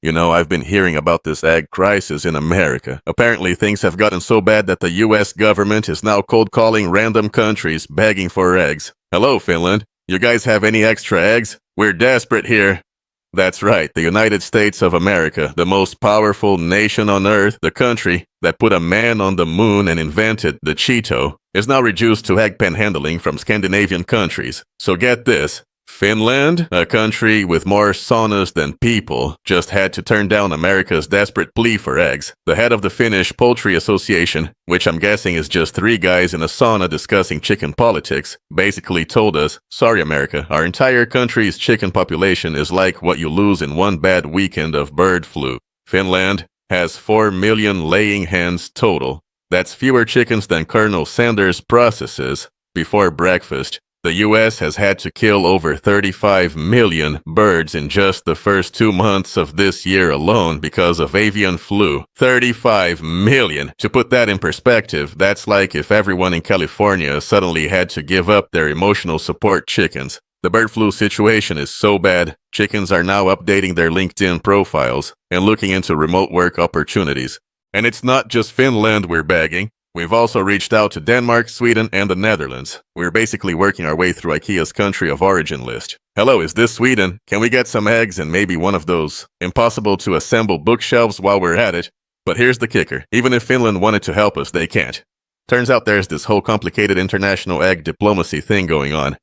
You know, I've been hearing about this egg crisis in America. Apparently, things have gotten so bad that the US government is now cold calling random countries begging for eggs. Hello, Finland. You guys have any extra eggs? We're desperate here. That's right, the United States of America, the most powerful nation on earth, the country that put a man on the moon and invented the Cheeto, is now reduced to egg panhandling from Scandinavian countries. So get this. Finland, a country with more saunas than people, just had to turn down America's desperate plea for eggs. The head of the Finnish Poultry Association, which I'm guessing is just 3 guys in a sauna discussing chicken politics, basically told us, sorry America, our entire country's chicken population is like what you lose in one bad weekend of bird flu. Finland has 4 million laying hens total. That's fewer chickens than Colonel Sanders processes before breakfast. The US has had to kill over 35 million birds in just the first 2 months of this year alone because of avian flu. 35 million! To put that in perspective, that's like if everyone in California suddenly had to give up their emotional support chickens. The bird flu situation is so bad, chickens are now updating their LinkedIn profiles and looking into remote work opportunities. And it's not just Finland we're begging. We've also reached out to Denmark, Sweden, and the Netherlands. We're basically working our way through IKEA's country of origin list. Hello, is this Sweden? Can we get some eggs and maybe one of those impossible-to-assemble bookshelves while we're at it? But here's the kicker. Even if Finland wanted to help us, they can't. Turns out there's this whole complicated international egg diplomacy thing going on.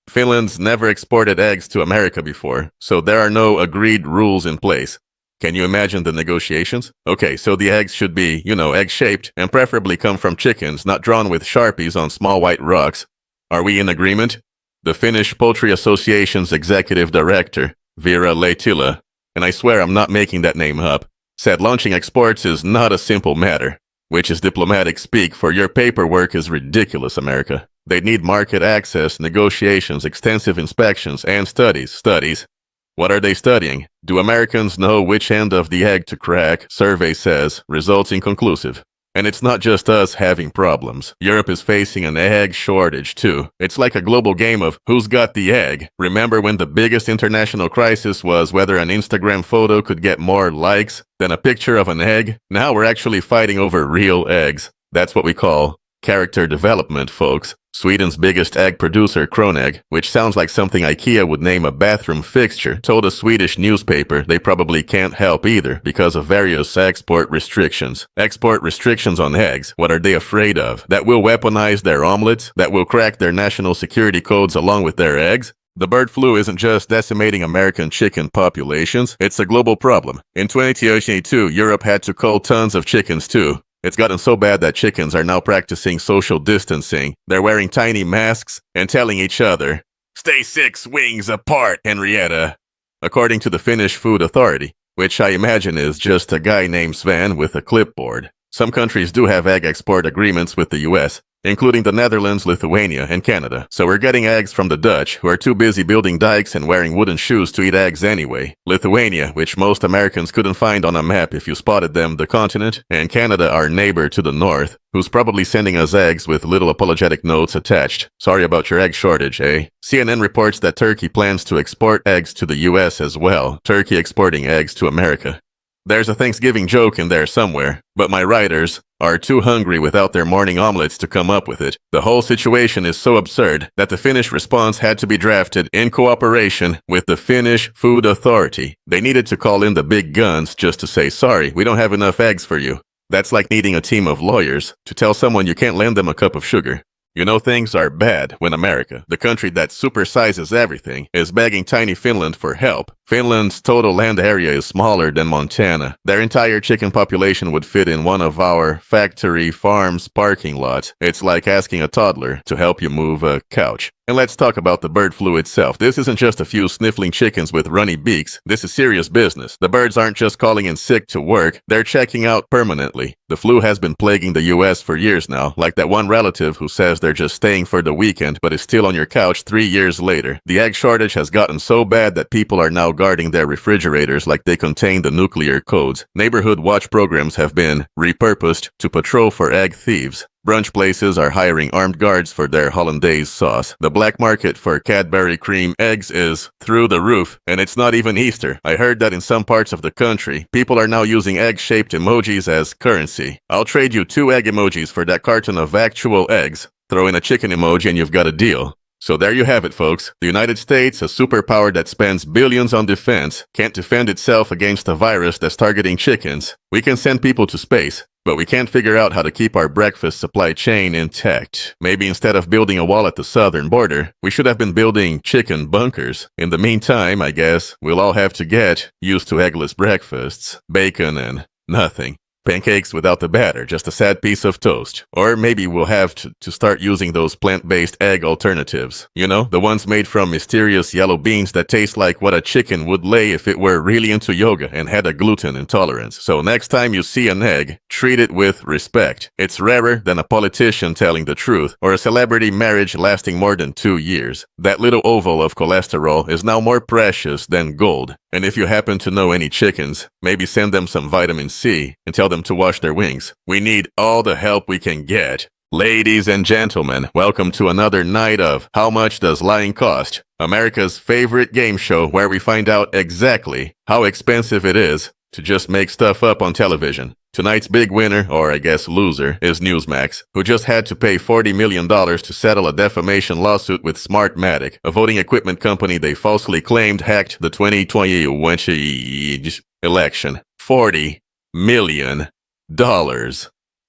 Finland's never exported eggs to America before, so there are no agreed rules in place. Can you imagine the negotiations? Okay, so the eggs should be, egg-shaped and preferably come from chickens, not drawn with Sharpies on small white rocks. Are we in agreement? The Finnish Poultry Association's executive director, Vera Lehtila, and I swear I'm not making that name up, said launching exports is not a simple matter, which is diplomatic speak for your paperwork is ridiculous, America. They need market access, negotiations, extensive inspections, and studies. What are they studying? Do Americans know which end of the egg to crack? Survey says, results inconclusive. And it's not just us having problems. Europe is facing an egg shortage too. It's like a global game of who's got the egg. Remember when the biggest international crisis was whether an Instagram photo could get more likes than a picture of an egg? Now we're actually fighting over real eggs. That's what we call character development, folks. Sweden's biggest egg producer, Kronegg, which sounds like something IKEA would name a bathroom fixture, told a Swedish newspaper they probably can't help either because of various export restrictions. Export restrictions on eggs, what are they afraid of? That we'll weaponize their omelets? That we'll crack their national security codes along with their eggs? The bird flu isn't just decimating American chicken populations, it's a global problem. In 2022, Europe had to cull tons of chickens too. It's gotten so bad that chickens are now practicing social distancing. They're wearing tiny masks and telling each other, "Stay 6 wings apart, Henrietta," according to the Finnish Food Authority, which I imagine is just a guy named Sven with a clipboard. Some countries do have egg export agreements with the US, including the Netherlands, Lithuania, and Canada. So we're getting eggs from the Dutch, who are too busy building dikes and wearing wooden shoes to eat eggs anyway. Lithuania, which most Americans couldn't find on a map if you spotted them, the continent, and Canada, our neighbor to the north, who's probably sending us eggs with little apologetic notes attached. Sorry about your egg shortage, eh? CNN reports that Turkey plans to export eggs to the US as well, Turkey exporting eggs to America. There's a Thanksgiving joke in there somewhere, but my writers are too hungry without their morning omelets to come up with it. The whole situation is so absurd that the Finnish response had to be drafted in cooperation with the Finnish Food Authority. They needed to call in the big guns just to say, sorry, we don't have enough eggs for you. That's like needing a team of lawyers to tell someone you can't lend them a cup of sugar. You know things are bad when America, the country that supersizes everything, is begging tiny Finland for help. Finland's total land area is smaller than Montana. Their entire chicken population would fit in one of our factory farms parking lots. It's like asking a toddler to help you move a couch. And let's talk about the bird flu itself. This isn't just a few sniffling chickens with runny beaks. This is serious business. The birds aren't just calling in sick to work, they're checking out permanently. The flu has been plaguing the US for years now, like that one relative who says they're just staying for the weekend but is still on your couch 3 years later. The egg shortage has gotten so bad that people are now guarding their refrigerators like they contain the nuclear codes. Neighborhood watch programs have been repurposed to patrol for egg thieves. Brunch places are hiring armed guards for their hollandaise sauce. The black market for Cadbury cream eggs is through the roof, and it's not even Easter. I heard that in some parts of the country, people are now using egg-shaped emojis as currency. I'll trade you 2 egg emojis for that carton of actual eggs. Throw in a chicken emoji and you've got a deal. So there you have it, folks. The United States, a superpower that spends billions on defense, can't defend itself against a virus that's targeting chickens. We can send people to space, but we can't figure out how to keep our breakfast supply chain intact. Maybe instead of building a wall at the southern border, we should have been building chicken bunkers. In the meantime, I guess, we'll all have to get used to eggless breakfasts, bacon and nothing. Pancakes without the batter, just a sad piece of toast. Or maybe we'll have to start using those plant-based egg alternatives. You know, the ones made from mysterious yellow beans that taste like what a chicken would lay if it were really into yoga and had a gluten intolerance. So next time you see an egg, treat it with respect. It's rarer than a politician telling the truth or a celebrity marriage lasting more than 2 years. That little oval of cholesterol is now more precious than gold. And if you happen to know any chickens, maybe send them some vitamin C and tell them to wash their wings. We need all the help we can get. Ladies and gentlemen, welcome to another night of How Much Does Lying Cost? America's favorite game show where we find out exactly how expensive it is to just make stuff up on television. Tonight's big winner, or I guess loser, is Newsmax, who just had to pay $40 million to settle a defamation lawsuit with Smartmatic, a voting equipment company they falsely claimed hacked the 2020 election. $40 million.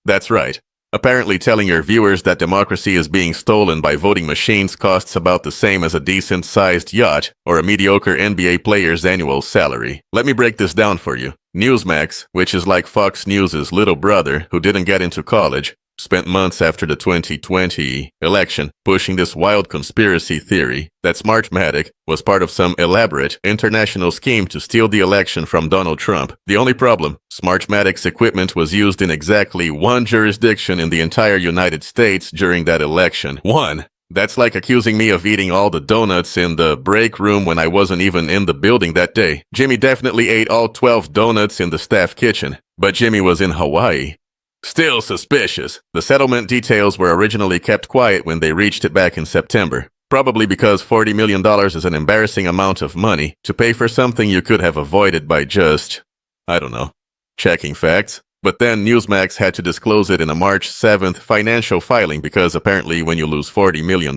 That's right. Apparently telling your viewers that democracy is being stolen by voting machines costs about the same as a decent-sized yacht or a mediocre NBA player's annual salary. Let me break this down for you. Newsmax, which is like Fox News' little brother who didn't get into college, spent months after the 2020 election pushing this wild conspiracy theory that Smartmatic was part of some elaborate international scheme to steal the election from Donald Trump. The only problem, Smartmatic's equipment was used in exactly 1 jurisdiction in the entire United States during that election. 1. That's like accusing me of eating all the donuts in the break room when I wasn't even in the building that day. Jimmy definitely ate all 12 donuts in the staff kitchen, but Jimmy was in Hawaii. Still suspicious. The settlement details were originally kept quiet when they reached it back in September. Probably because $40 million is an embarrassing amount of money to pay for something you could have avoided by just, I don't know, checking facts. But then Newsmax had to disclose it in a March 7th financial filing because apparently when you lose $40 million,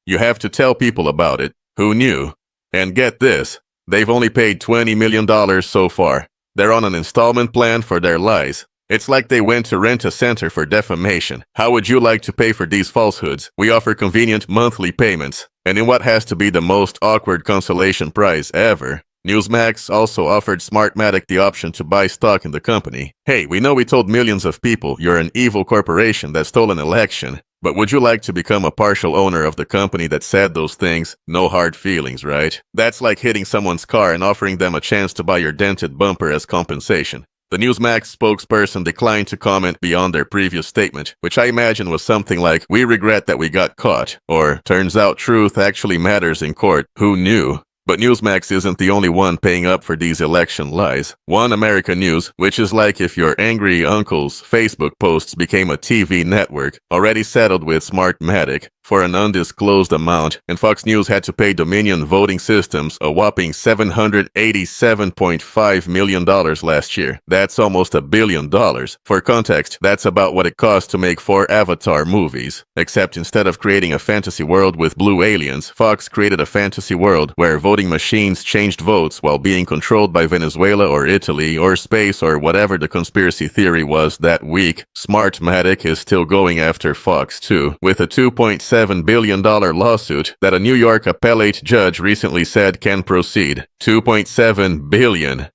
you have to tell people about it. Who knew? And get this, they've only paid $20 million so far. They're on an installment plan for their lies. It's like they went to rent a center for defamation. How would you like to pay for these falsehoods? We offer convenient monthly payments. And in what has to be the most awkward consolation prize ever, Newsmax also offered Smartmatic the option to buy stock in the company. Hey, we know we told millions of people you're an evil corporation that stole an election, but would you like to become a partial owner of the company that said those things? No hard feelings, right? That's like hitting someone's car and offering them a chance to buy your dented bumper as compensation. The Newsmax spokesperson declined to comment beyond their previous statement, which I imagine was something like, "We regret that we got caught," or "Turns out truth actually matters in court. Who knew?" But Newsmax isn't the only one paying up for these election lies. One American News, which is like if your angry uncle's Facebook posts became a TV network, already settled with Smartmatic for an undisclosed amount, and Fox News had to pay Dominion Voting Systems a whopping $787.5 million last year. That's almost $1 billion. For context, that's about what it cost to make 4 Avatar movies. Except instead of creating a fantasy world with blue aliens, Fox created a fantasy world where voting machines changed votes while being controlled by Venezuela or Italy or space or whatever the conspiracy theory was that week. Smartmatic is still going after Fox too, with a $2.7 billion lawsuit that a New York appellate judge recently said can proceed. $2.7 billion.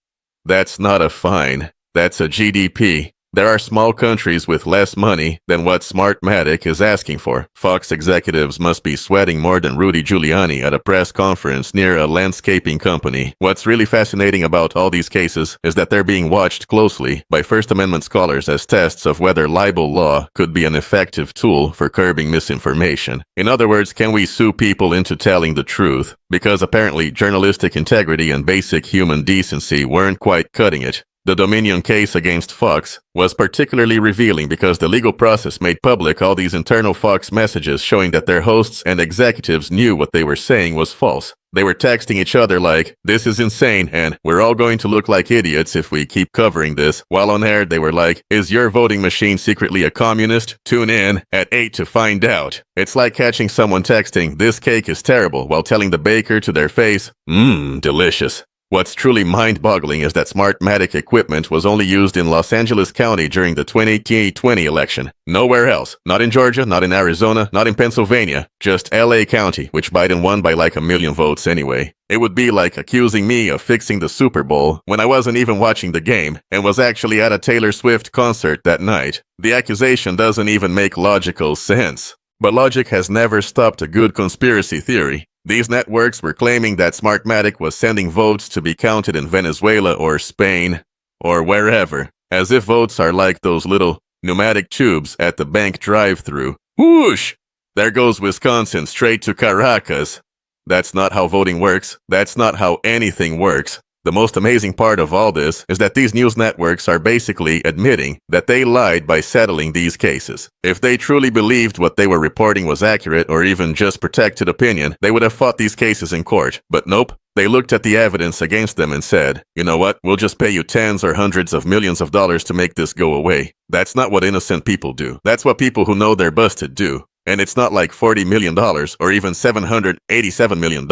That's not a fine. That's a GDP. There are small countries with less money than what Smartmatic is asking for. Fox executives must be sweating more than Rudy Giuliani at a press conference near a landscaping company. What's really fascinating about all these cases is that they're being watched closely by First Amendment scholars as tests of whether libel law could be an effective tool for curbing misinformation. In other words, can we sue people into telling the truth? Because apparently journalistic integrity and basic human decency weren't quite cutting it. The Dominion case against Fox was particularly revealing because the legal process made public all these internal Fox messages showing that their hosts and executives knew what they were saying was false. They were texting each other like, "This is insane," and "We're all going to look like idiots if we keep covering this." While on air, they were like, "Is your voting machine secretly a communist? Tune in at 8 to find out." It's like catching someone texting, "This cake is terrible," while telling the baker to their face, delicious." What's truly mind-boggling is that Smartmatic equipment was only used in Los Angeles County during the 2020 election. Nowhere else. Not in Georgia, not in Arizona, not in Pennsylvania. Just LA County, which Biden won by like 1 million votes anyway. It would be like accusing me of fixing the Super Bowl when I wasn't even watching the game and was actually at a Taylor Swift concert that night. The accusation doesn't even make logical sense. But logic has never stopped a good conspiracy theory. These networks were claiming that Smartmatic was sending votes to be counted in Venezuela or Spain or wherever, as if votes are like those little pneumatic tubes at the bank drive-thru. Whoosh! There goes Wisconsin straight to Caracas. That's not how voting works. That's not how anything works. The most amazing part of all this is that these news networks are basically admitting that they lied by settling these cases. If they truly believed what they were reporting was accurate or even just protected opinion, they would have fought these cases in court. But nope. They looked at the evidence against them and said, "You know what, we'll just pay you tens or hundreds of millions of dollars to make this go away." That's not what innocent people do. That's what people who know they're busted do. And it's not like $40 million or even $787 million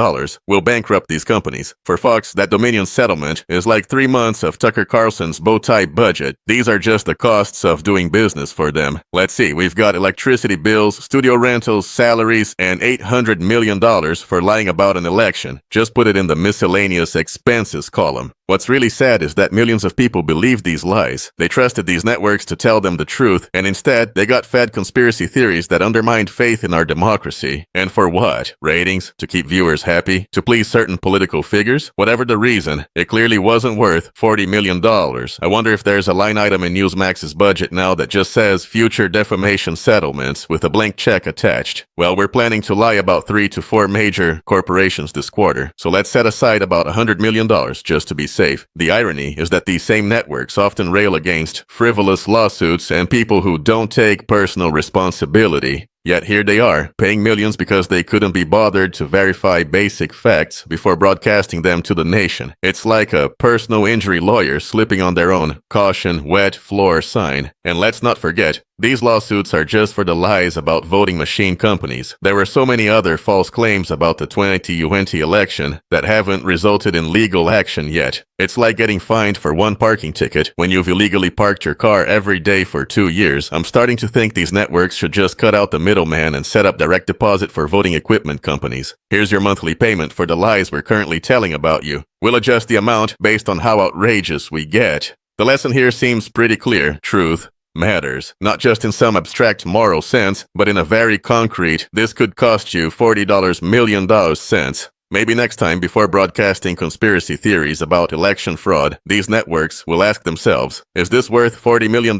will bankrupt these companies. For Fox, that Dominion settlement is like 3 months of Tucker Carlson's bow tie budget. These are just the costs of doing business for them. Let's see, we've got electricity bills, studio rentals, salaries, and $800 million for lying about an election. Just put it in the miscellaneous expenses column. What's really sad is that millions of people believed these lies. They trusted these networks to tell them the truth, and instead, they got fed conspiracy theories that undermined faith in our democracy. And for what? Ratings? To keep viewers happy? To please certain political figures? Whatever the reason, it clearly wasn't worth $40 million. I wonder if there's a line item in Newsmax's budget now that just says future defamation settlements with a blank check attached. Well, we're planning to lie about 3 to 4 major corporations this quarter, so let's set aside about $100 million just to be safe. The irony is that these same networks often rail against frivolous lawsuits and people who don't take personal responsibility. Yet here they are, paying millions because they couldn't be bothered to verify basic facts before broadcasting them to the nation. It's like a personal injury lawyer slipping on their own "caution, wet floor" sign. And let's not forget, these lawsuits are just for the lies about voting machine companies. There were so many other false claims about the 2020 election that haven't resulted in legal action yet. It's like getting fined for 1 parking ticket when you've illegally parked your car every day for 2 years. I'm starting to think these networks should just cut out the middleman and set up direct deposit for voting equipment companies. Here's your monthly payment for the lies we're currently telling about you. We'll adjust the amount based on how outrageous we get. The lesson here seems pretty clear. Truth matters. Not just in some abstract moral sense, but in a very concrete, this could cost you $40 million sense. Maybe next time, before broadcasting conspiracy theories about election fraud, these networks will ask themselves, is this worth $40 million?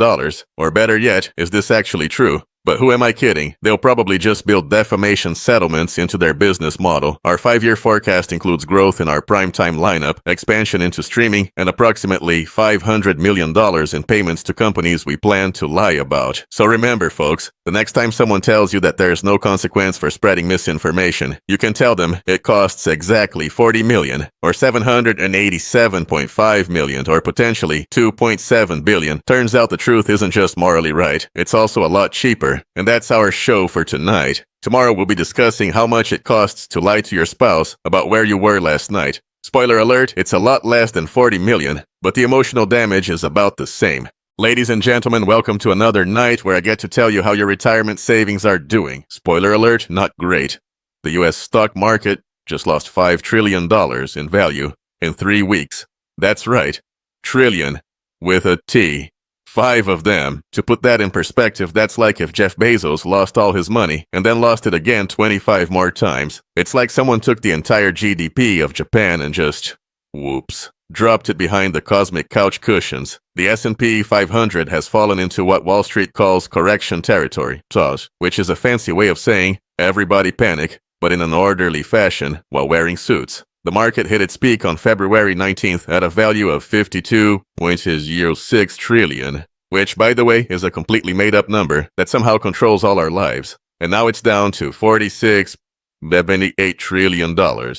Or better yet, is this actually true? But who am I kidding? They'll probably just build defamation settlements into their business model. Our 5-year forecast includes growth in our primetime lineup, expansion into streaming, and approximately $500 million in payments to companies we plan to lie about. So remember, folks, the next time someone tells you that there's no consequence for spreading misinformation, you can tell them it costs exactly $40 million, or $787.5 million, or potentially $2.7 billion. Turns out the truth isn't just morally right, it's also a lot cheaper. And that's our show for tonight. Tomorrow we'll be discussing how much it costs to lie to your spouse about where you were last night. Spoiler alert, it's a lot less than $40 million, but the emotional damage is about the same. Ladies and gentlemen, welcome to another night where I get to tell you how your retirement savings are doing. Spoiler alert, not great. The US stock market just lost $5 trillion in value in 3 weeks. That's right, trillion with a T. 5 of them. To put that in perspective, that's like if Jeff Bezos lost all his money and then lost it again 25 more times. It's like someone took the entire GDP of Japan and just, whoops, dropped it behind the cosmic couch cushions. The S&P 500 has fallen into what Wall Street calls correction territory, TOS, which is a fancy way of saying everybody panic, but in an orderly fashion while wearing suits. The market hit its peak on February 19th at a value of 52.06 trillion, which, by the way, is a completely made-up number that somehow controls all our lives. And now it's down to $46.78 trillion.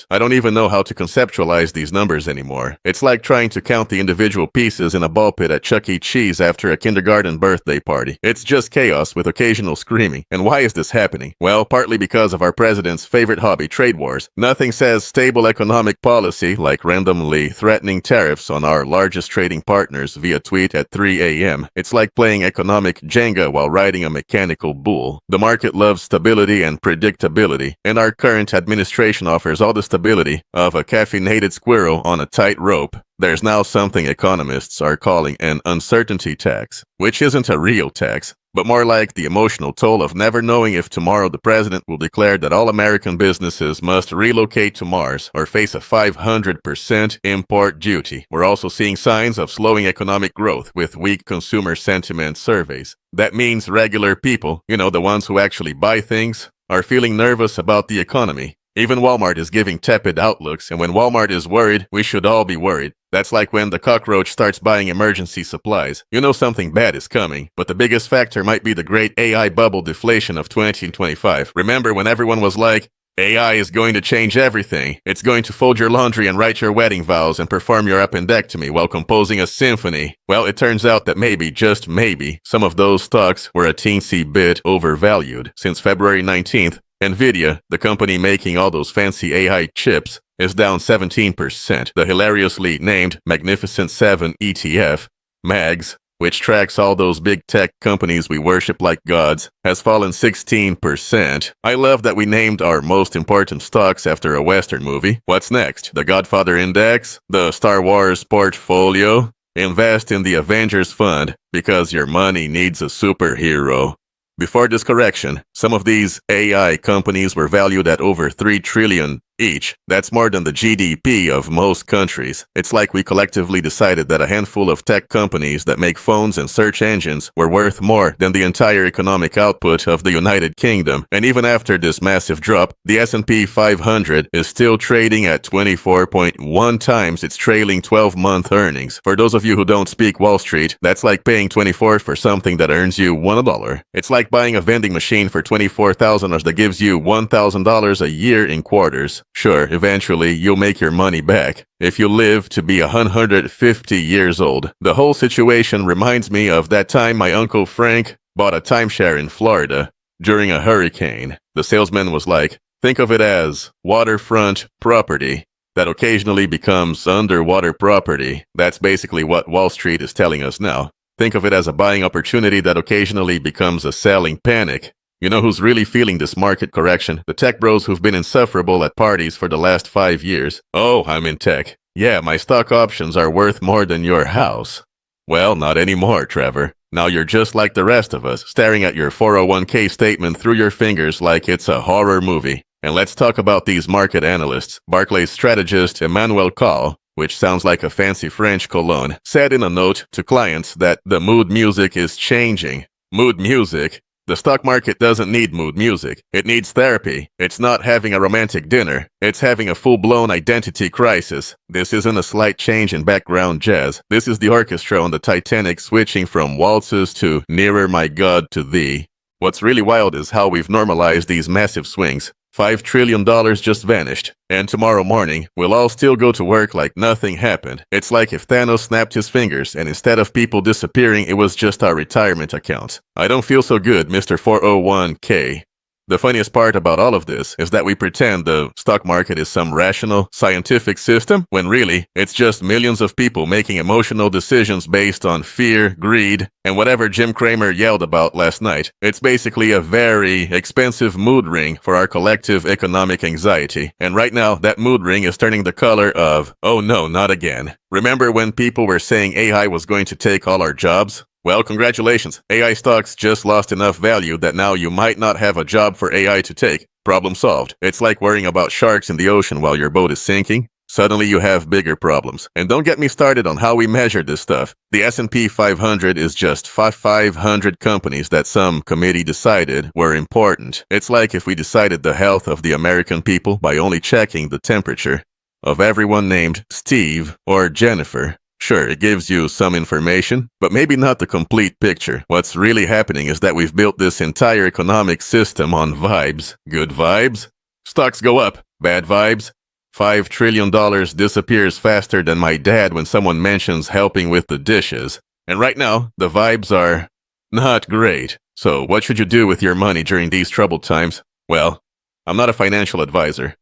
I don't even know how to conceptualize these numbers anymore. It's like trying to count the individual pieces in a ball pit at Chuck E. Cheese after a kindergarten birthday party. It's just chaos with occasional screaming. And why is this happening? Well, partly because of our president's favorite hobby, trade wars. Nothing says stable economic policy like randomly threatening tariffs on our largest trading partners via tweet at 3 a.m. It's like playing economic Jenga while riding a mechanical bull. The market loves stability and predictability, and our current administration offers all the stability of a caffeinated squirrel on a tight rope. There's now something economists are calling an uncertainty tax, which isn't a real tax, but more like the emotional toll of never knowing if tomorrow the president will declare that all American businesses must relocate to Mars or face a 500% import duty. We're also seeing signs of slowing economic growth with weak consumer sentiment surveys. That means regular people, the ones who actually buy things, are feeling nervous about the economy. Even Walmart is giving tepid outlooks, and when Walmart is worried, we should all be worried. That's like when the cockroach starts buying emergency supplies. You know something bad is coming, but the biggest factor might be the great AI bubble deflation of 2025. Remember when everyone was like, AI is going to change everything. It's going to fold your laundry and write your wedding vows and perform your appendectomy while composing a symphony. Well, it turns out that maybe, just maybe, some of those stocks were a teensy bit overvalued. Since February 19th, Nvidia, the company making all those fancy AI chips, is down 17%. The hilariously named Magnificent 7 ETF, MAGS, which tracks all those big tech companies we worship like gods, has fallen 16%. I love that we named our most important stocks after a Western movie. What's next? The Godfather Index? The Star Wars portfolio? Invest in the Avengers Fund because your money needs a superhero. Before this correction, some of these AI companies were valued at over $3 trillion each. That's more than the GDP of most countries. It's like we collectively decided that a handful of tech companies that make phones and search engines were worth more than the entire economic output of the United Kingdom. And even after this massive drop, the S&P 500 is still trading at 24.1 times its trailing 12-month earnings. For those of you who don't speak Wall Street, that's like paying $24 for something that earns you $1. It's like buying a vending machine for $24,000 that gives you $1,000 a year in quarters. Sure, eventually you'll make your money back if you live to be 150 years old. The whole situation reminds me of that time my Uncle Frank bought a timeshare in Florida during a hurricane. The salesman was like, think of it as waterfront property that occasionally becomes underwater property. That's basically what Wall Street is telling us now. Think of it as a buying opportunity that occasionally becomes a selling panic. You know who's really feeling this market correction? The tech bros who've been insufferable at parties for the last 5 years. Oh, I'm in tech. Yeah, my stock options are worth more than your house. Well, not anymore, Trevor. Now you're just like the rest of us, staring at your 401k statement through your fingers like it's a horror movie. And let's talk about these market analysts. Barclays strategist Emmanuel Call, which sounds like a fancy French cologne, said in a note to clients that the mood music is changing. Mood music? The stock market doesn't need mood music. It needs therapy. It's not having a romantic dinner. It's having a full-blown identity crisis. This isn't a slight change in background jazz. This is the orchestra on the Titanic switching from waltzes to Nearer My God to Thee. What's really wild is how we've normalized these massive swings. $5 trillion just vanished, and tomorrow morning, we'll all still go to work like nothing happened. It's like if Thanos snapped his fingers, and instead of people disappearing, it was just our retirement accounts. I don't feel so good, Mr. 401k. The funniest part about all of this is that we pretend the stock market is some rational, scientific system, when really, it's just millions of people making emotional decisions based on fear, greed, and whatever Jim Cramer yelled about last night. It's basically a very expensive mood ring for our collective economic anxiety. And right now, that mood ring is turning the color of, oh no, not again. Remember when people were saying AI was going to take all our jobs? Well, congratulations. AI stocks just lost enough value that now you might not have a job for AI to take. Problem solved. It's like worrying about sharks in the ocean while your boat is sinking. Suddenly you have bigger problems. And don't get me started on how we measure this stuff. The S&P 500 is just 500 companies that some committee decided were important. It's like if we decided the health of the American people by only checking the temperature of everyone named Steve or Jennifer. Sure, it gives you some information, but maybe not the complete picture. What's really happening is that we've built this entire economic system on vibes. Good vibes? Stocks go up. Bad vibes? $5 trillion disappears faster than my dad when someone mentions helping with the dishes. And right now, the vibes are not great. So what should you do with your money during these troubled times? Well, I'm not a financial advisor.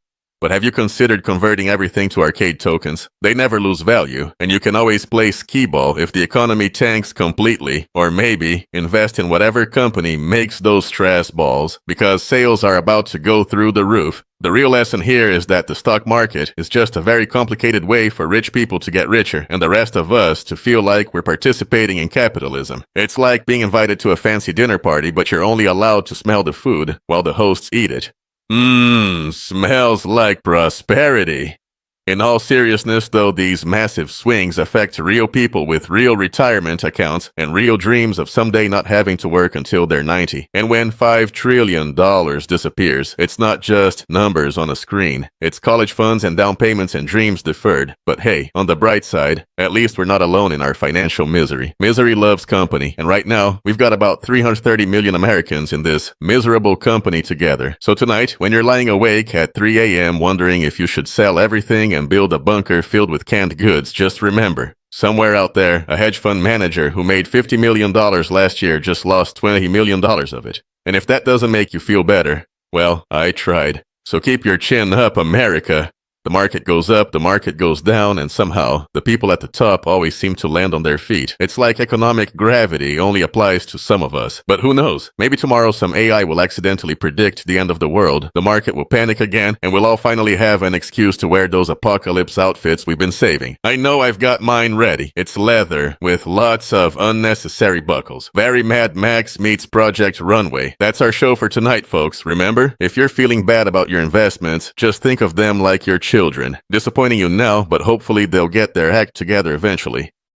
But have you considered converting everything to arcade tokens? They never lose value, and you can always play skee-ball if the economy tanks completely, or maybe invest in whatever company makes those trash balls, because sales are about to go through the roof. The real lesson here is that the stock market is just a very complicated way for rich people to get richer, and the rest of us to feel like we're participating in capitalism. It's like being invited to a fancy dinner party, but you're only allowed to smell the food while the hosts eat it. Smells like prosperity. In all seriousness, though, these massive swings affect real people with real retirement accounts and real dreams of someday not having to work until they're 90. And when $5 trillion disappears, it's not just numbers on a screen. It's college funds and down payments and dreams deferred. But hey, on the bright side, at least we're not alone in our financial misery. Misery loves company, and right now, we've got about 330 million Americans in this miserable company together. So tonight, when you're lying awake at 3 a.m. wondering if you should sell everything and build a bunker filled with canned goods, just remember, somewhere out there, a hedge fund manager who made $50 million last year just lost $20 million of it. And if that doesn't make you feel better, well, I tried. So keep your chin up, America. The market goes up, the market goes down, and somehow, the people at the top always seem to land on their feet. It's like economic gravity only applies to some of us. But who knows? Maybe tomorrow some AI will accidentally predict the end of the world, the market will panic again, and we'll all finally have an excuse to wear those apocalypse outfits we've been saving. I know I've got mine ready. It's leather, with lots of unnecessary buckles. Very Mad Max meets Project Runway. That's our show for tonight, folks. Remember, if you're feeling bad about your investments, just think of them like your children. Disappointing you now, but hopefully they'll get their act together eventually.